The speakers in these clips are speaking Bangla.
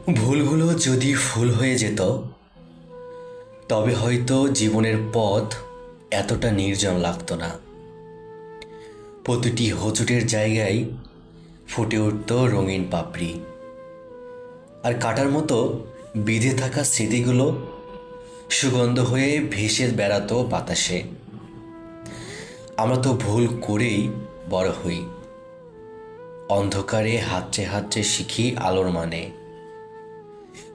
ভুলগুলো যদি ফুল হয়ে যেত তবে হয়তো জীবনের পথ এতটা নির্জন লাগতো না। প্রতিটি হোঁচটের জায়গায় ফুটে উঠত রঙিন পাপড়ি, আর কাটার মতো বিঁধে থাকা স্মৃতিগুলো সুগন্ধ হয়ে ভেসে বেড়াতো বাতাসে। আমরা তো ভুল করেই বড় হই, অন্ধকারে হাতড়ে হাতড়ে শিখি আলোর মানে।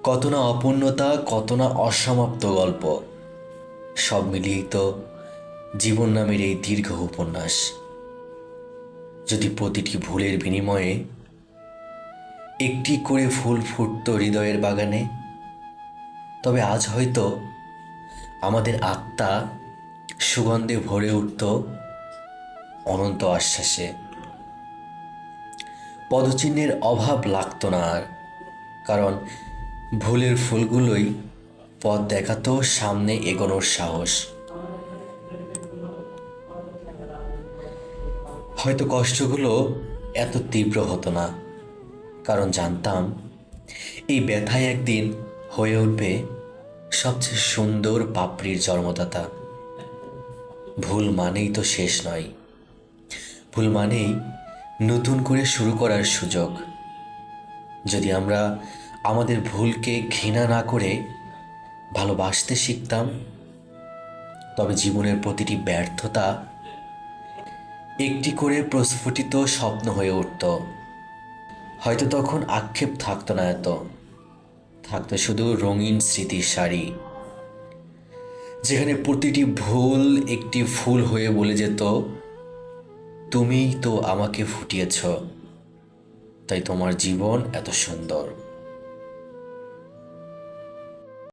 কত না অপূর্ণতা, কত না অসমাপ্ত গল্প, সব মিলিয়েই তো জীবন নামের এই দীর্ঘ উপন্যাস। যদি প্রতিটি ভুলের বিনিময়ে একটি করে ফুল ফুটত হৃদয়ের বাগানে, তবে আজ হয়তো আমাদের আত্মা সুগন্ধে ভরে উঠত অনন্ত আশ্বাসে। পদচিহ্নের অভাব লাগতো না আর, কারণ ভুলের ফুলগুলোই পথ দেখাতো সামনে এগোনোর সাহস। হয়তো কষ্টগুলো এত তীব্র হতো না, কারণ জানতাম এই ব্যথায় একদিন হয়ে উঠবে সবচেয়ে সুন্দর পাপড়ির জন্মদাতা। ভুল মানেই তো শেষ নয়, ভুল মানেই নতুন করে শুরু করার সুযোগ। যদি আমরা আমাদের ভুলকে ঘৃণা না করে ভালোবাসতে শিখতাম, তবে জীবনের প্রতিটি ব্যর্থতা একটি করে প্রস্ফুটিত স্বপ্ন হয়ে উঠত। হয়তো তখন আক্ষেপ থাকতো না এত, থাকতো শুধু রঙিন স্মৃতির সারি, যেখানে প্রতিটি ভুল একটি ফুল হয়ে বলে যেত, তুমিই তো আমাকে ফুটিয়েছ, তাই তোমার জীবন এত সুন্দর।